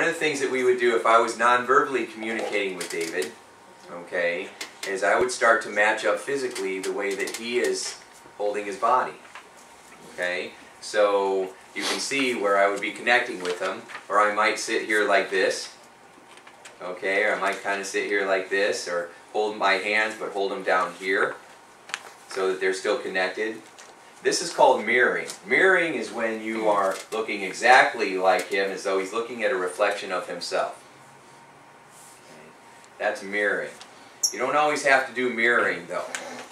one of the things that we would do if I was non-verbally communicating with David, okay, is I would start to match up physically the way that he is holding his body. Okay, so you can see where I would be connecting with him, or I might sit here like this, okay, or I might kind of sit here like this, or hold my hands but hold them down here so that they're still connected. This is called mirroring. Mirroring is when you are looking exactly like him as though he's looking at a reflection of himself. Okay. That's mirroring. You don't always have to do mirroring though.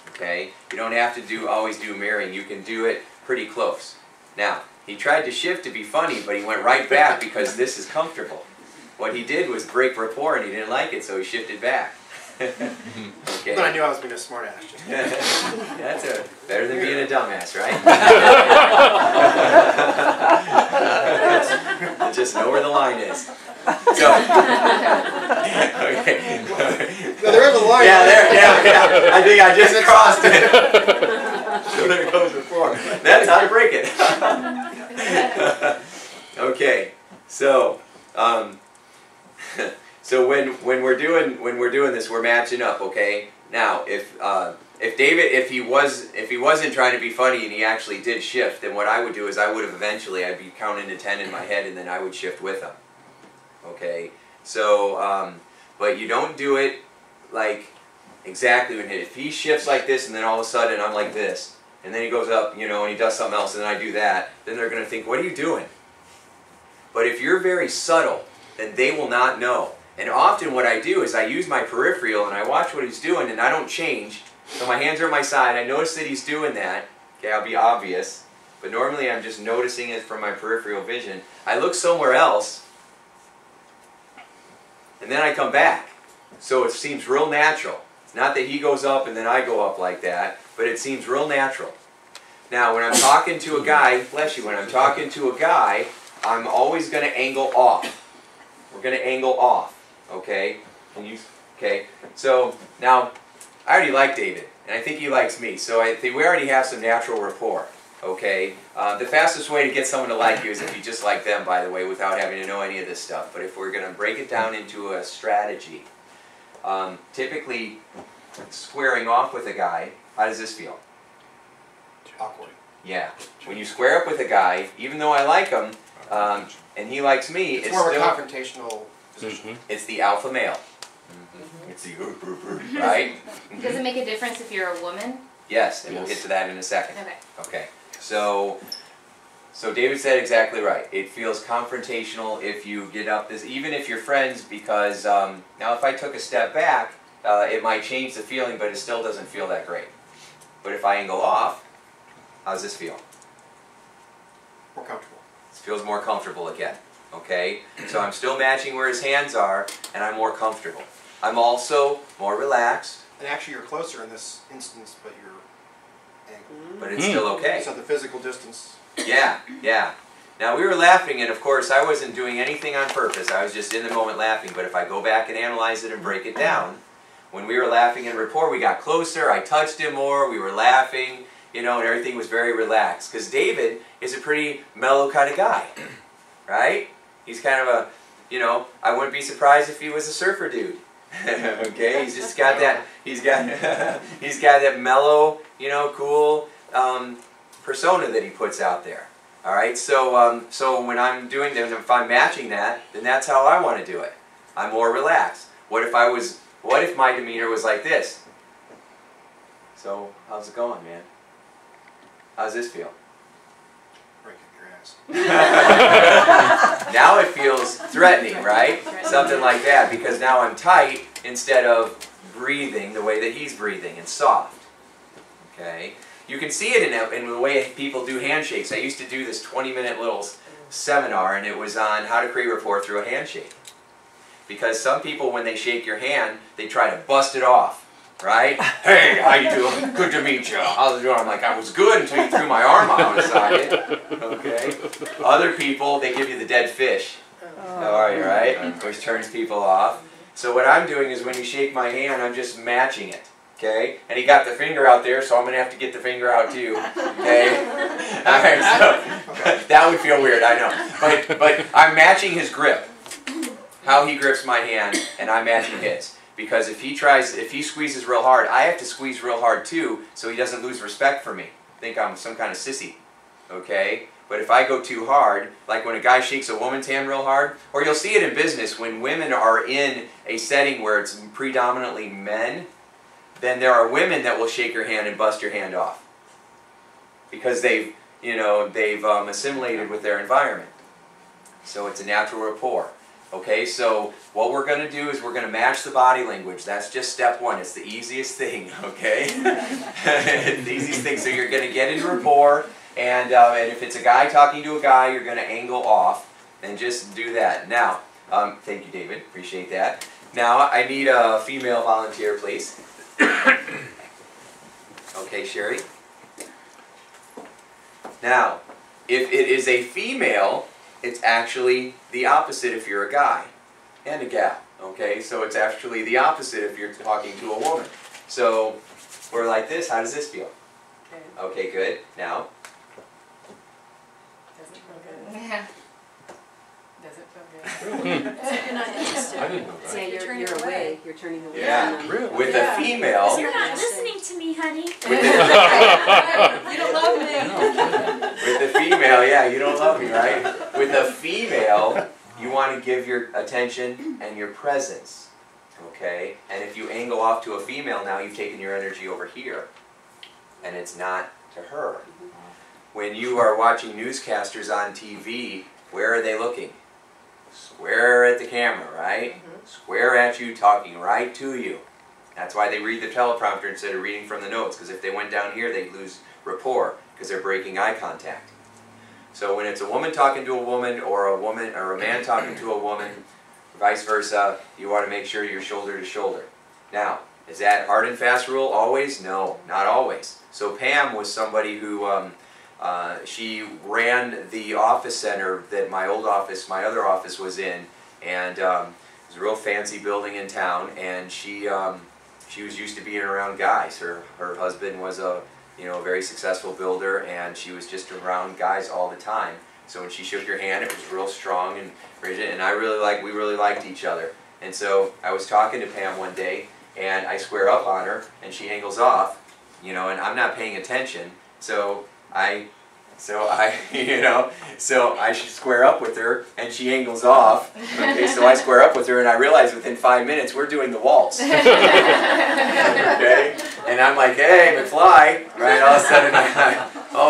Okay? You don't have to always do mirroring. You can do it pretty close. Now, he tried to shift to be funny, but he went right back because this is comfortable. What he did was break rapport and he didn't like it, so he shifted back. Okay. But I knew I was being a smart ass. That's better than being a dumbass, right? Just know where the line is. So, okay. No, there is a line. Yeah, yeah. I think I just crossed it. So there goes rapport. That's how to break it. Okay. So, so when we're doing this, we're matching up. Okay. Now, if David, if he wasn't trying to be funny and he actually did shift, then what I would do is I'd be counting to 10 in my head, and then I would shift with him. Okay. So, but you don't do it like exactly when if he shifts like this, and then all of a sudden I'm like this, and then he goes up, you know, and he does something else, and then I do that, then they're going to think, what are you doing? But if you're very subtle, then they will not know. And often what I do is I use my peripheral and I watch what he's doing and I don't change. So my hands are at my side. I notice that he's doing that. Okay, I'll be obvious. But normally I'm just noticing it from my peripheral vision. I look somewhere else and then I come back. So it seems real natural. It's not that he goes up and then I go up like that, but it seems real natural. Now when I'm talking to a guy, bless you, when I'm talking to a guy, I'm always going to angle off. We're going to angle off. Okay? Okay? So, now, I already like David, and I think he likes me, so I think we already have some natural rapport. Okay? The fastest way to get someone to like you is if you just like them, by the way, without having to know any of this stuff. But if we're going to break it down into a strategy, typically, squaring off with a guy, how does this feel? Awkward. Yeah. When you square up with a guy, even though I like him, and he likes me, it's more still, of a confrontational position. It's the alpha male. It's the right? Does it make a difference if you're a woman? Yes, and we'll get to that in a second. Okay. Okay. So David said exactly right. It feels confrontational if you get up this, even if you're friends, because now if I took a step back, it might change the feeling, but it still doesn't feel that great. But if I angle off, how's this feel? More comfortable. It feels more comfortable again. Okay? So I'm still matching where his hands are, and I'm more comfortable. I'm also more relaxed. And actually you're closer in this instance, but you're angled. But it's still okay. So the physical distance. Yeah, yeah. Now we were laughing, and of course I wasn't doing anything on purpose. I was just in the moment laughing. But if I go back and analyze it and break it down, when we were laughing in rapport, we got closer, I touched him more, we were laughing, you know, and everything was very relaxed. Because David is a pretty mellow kind of guy, right? He's kind of a, you know, I wouldn't be surprised if he was a surfer dude. Okay, he's just got that, he's got that mellow, you know, cool persona that he puts out there. All right, so so when I'm doing that, if I'm matching that, then that's how I want to do it. I'm more relaxed. What if my demeanor was like this? So how's it going, man? How's this feel? Breaking your ass. Now it feels threatening, right? Something like that, because now I'm tight instead of breathing the way that he's breathing and soft. Okay? You can see it in the way people do handshakes. I used to do this 20-minute little seminar, and it was on how to create rapport through a handshake. Because some people, when they shake your hand, they try to bust it off. Right? Hey, how you doing? Good to meet you. How's it going? I'm like, I was good until you threw my arm out beside it. Okay? Other people, they give you the dead fish. How are you, right? Which turns people off. So what I'm doing is when you shake my hand, I'm just matching it. Okay? And he got the finger out there, so I'm going to have to get the finger out too. Okay? Alright, so that would feel weird, I know. But I'm matching his grip. how he grips my hand, and I'm matching his. Because if he squeezes real hard, I have to squeeze real hard too, so he doesn't lose respect for me. Think I'm some kind of sissy, okay? But if I go too hard, like when a guy shakes a woman's hand real hard, or you'll see it in business when women are in a setting where it's predominantly men, then there are women that will shake your hand and bust your hand off. Because they've assimilated with their environment. So it's a natural rapport. Okay, so what we're going to do is we're going to match the body language. That's just step one. It's the easiest thing, okay? The easiest thing. So you're going to get into rapport, and if it's a guy talking to a guy, you're going to angle off, and just do that. Now, thank you, David. Appreciate that. Now, I need a female volunteer, please. Okay, Sherry. Now, if it is a female, it's actually the opposite if you're a guy and a gal, okay? So it's actually the opposite if you're talking to a woman. So we're like this. How does this feel? Okay. Okay, good. Now? Doesn't feel good. Yeah. Doesn't feel good. You're not interested. I didn't know that. Yeah, you're away. You're turning away. Yeah. from them. Really? With a female, You're not listening to me, honey. You don't love me. with the female, yeah, you don't love me, right? With a female, you want to give your attention and your presence, okay? And if you angle off to a female now, you've taken your energy over here, and it's not to her. When you are watching newscasters on TV, where are they looking? Square at the camera, right? Square at you, talking right to you. That's why they read the teleprompter instead of reading from the notes, because if they went down here, they'd lose rapport, because they're breaking eye contact. So when it's a woman talking to a woman, or a man talking to a woman, vice versa, you want to make sure you're shoulder to shoulder. Now, is that hard and fast rule always? No, not always. So Pam was somebody who she ran the office center that my other office was in, and it was a real fancy building in town, and she was used to being around guys. Her husband was a very successful builder, and she was just around guys all the time. So when she shook your hand, it was real strong and rigid, and we really liked each other. And so I was talking to Pam one day, and I square up on her, and she angles off, and I'm not paying attention, so I should square up with her, and she angles off. Okay, so I square up with her, and I realize within 5 minutes we're doing the waltz. Okay, and I'm like, "Hey, McFly!" Right? All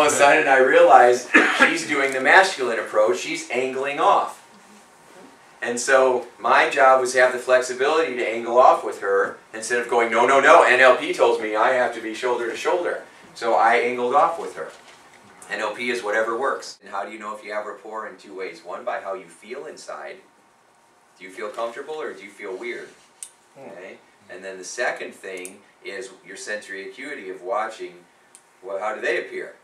of a sudden, I realize she's doing the masculine approach. She's angling off, and so my job was to have the flexibility to angle off with her instead of going, "No, no, no." NLP tells me I have to be shoulder to shoulder, so I angled off with her. NLP is whatever works. And how do you know if you have rapport? In two ways. One, by how you feel inside. Do you feel comfortable or do you feel weird? Okay. And then the second thing is your sensory acuity of watching, well, how do they appear?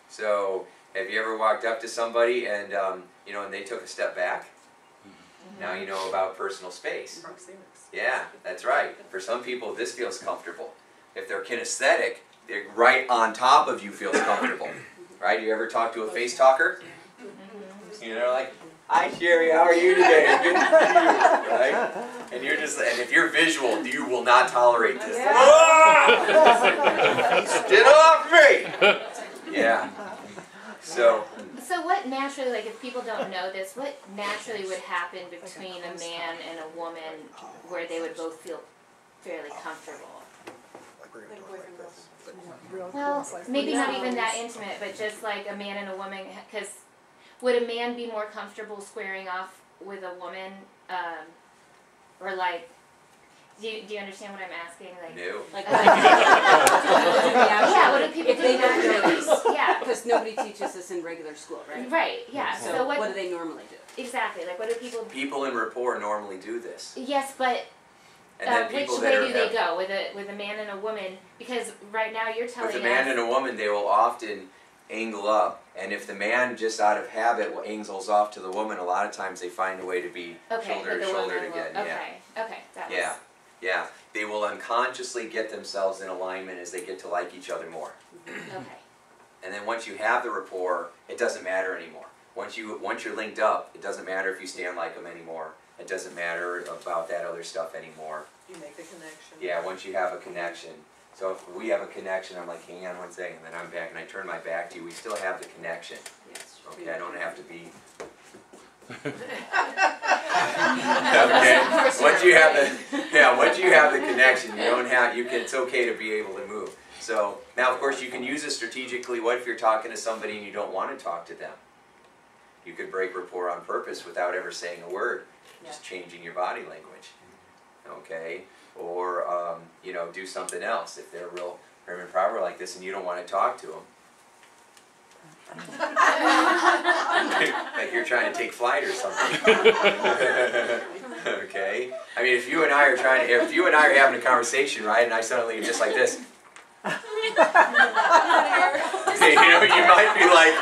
So, have you ever walked up to somebody and, and they took a step back? Now you know about personal space. Proxemics. Yeah, that's right. For some people, this feels comfortable. If they're kinesthetic, they're right on top of you feels comfortable. Right? You ever talk to a face talker? Like, "Hi Sherry, how are you today? Good to see you." Right? And and if you're visual, you will not tolerate this. Get off me! Yeah. So what naturally, like if people don't know this, what naturally would happen between a man and a woman where they would both feel fairly comfortable? Well, maybe not even that intimate, but just like a man and a woman, because would a man be more comfortable squaring off with a woman, or like, do you understand what I'm asking? Like, no. Yeah, what do people do naturally? Yeah. Because nobody teaches this in regular school, right? Right, yeah. So what do they normally do? Exactly, like what do people... People in rapport normally do this. Yes, but... And then which people way that do they go with a man and a woman? Because right now you're telling us... With a man and a woman, they will often angle up, and if the man just out of habit angles off to the woman, a lot of times they find a way to be shoulder to shoulder again. Okay, that was... Yeah. They will unconsciously get themselves in alignment as they get to like each other more. Okay. And then once you have the rapport, it doesn't matter anymore. Once you're linked up, it doesn't matter if you stand like them anymore. It doesn't matter about that other stuff anymore. You make the connection. Yeah, once you have a connection. So if we have a connection, I'm like, hang on one second, then I'm back and I turn my back to you. We still have the connection. Yes. Okay, I don't have to be. Okay. Once you have the connection, you don't have. It's okay to be able to move. So now, of course, you can use it strategically. What if you're talking to somebody and you don't want to talk to them? You could break rapport on purpose without ever saying a word, just changing your body language. Okay, or you know, do something else if they're real prim and proper like this, and you don't want to talk to them. Like you're trying to take flight or something. Okay, I mean, if you and I are having a conversation, right, and I suddenly am just like this. You know, you might be like,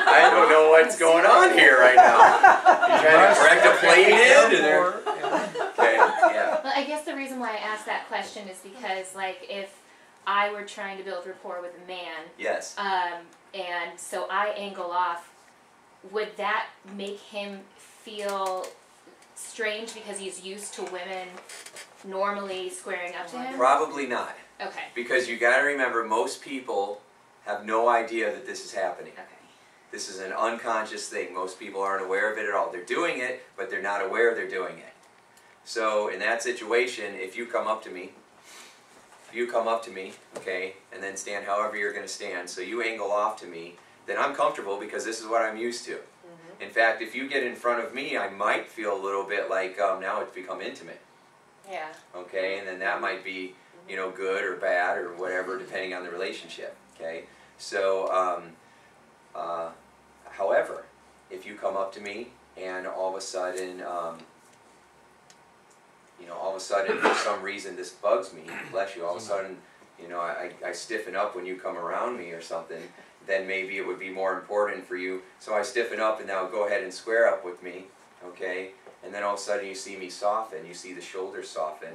I don't know what's going on here right now. You're trying to correct a plane in, and they're... Okay, yeah. Well, I guess the reason why I asked that question is because, like, if I were trying to build rapport with a man, Yes. and so I angle off, would that make him feel strange because he's used to women normally squaring up to him? Probably not. Okay. Because you got to remember, most people have no idea that this is happening. Okay. This is an unconscious thing. Most people aren't aware of it at all. They're doing it, but they're not aware they're doing it. So in that situation, if you come up to me, okay, and then stand however you're going to stand, so you angle off to me, then I'm comfortable because this is what I'm used to. In fact, if you get in front of me, I might feel a little bit like now it's become intimate. Yeah. Okay, and then that might be, you know, good or bad or whatever, depending on the relationship. Okay, so however, if you come up to me and all of a sudden, you know, all of a sudden for some reason this bugs me, bless you, all of a sudden, you know, I stiffen up when you come around me or something, then maybe it would be more important for you. So I stiffen up and now go ahead and square up with me, okay? And then all of a sudden you see me soften, you see the shoulders soften.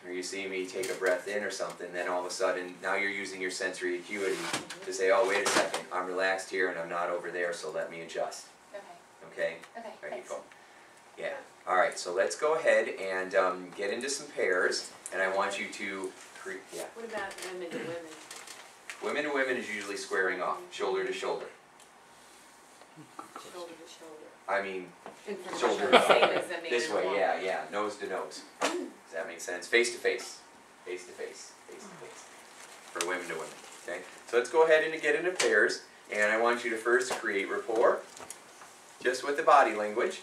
Or you see me take a breath in or something, then all of a sudden, now you're using your sensory acuity to say, oh, wait a second, I'm relaxed here and I'm not over there, so let me adjust. Okay. Okay? Okay. There Thanks. you go. Yeah. All right, so let's go ahead and get into some pairs, and I want you to create, yeah. What about women to women? Women to women is usually squaring off, shoulder to shoulder. Shoulder to shoulder. I mean, And from shoulder the same as a man this and way, a woman. yeah, nose to nose. Does that make sense? Face to face, face to face, face to face, for women to women, okay? So let's go ahead and get into pairs, and I want you to first create rapport, just with the body language,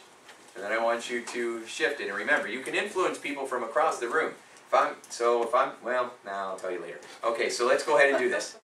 and then I want you to shift it. And remember, you can influence people from across the room. Well, now I'll tell you later. Okay, so let's go ahead and do this.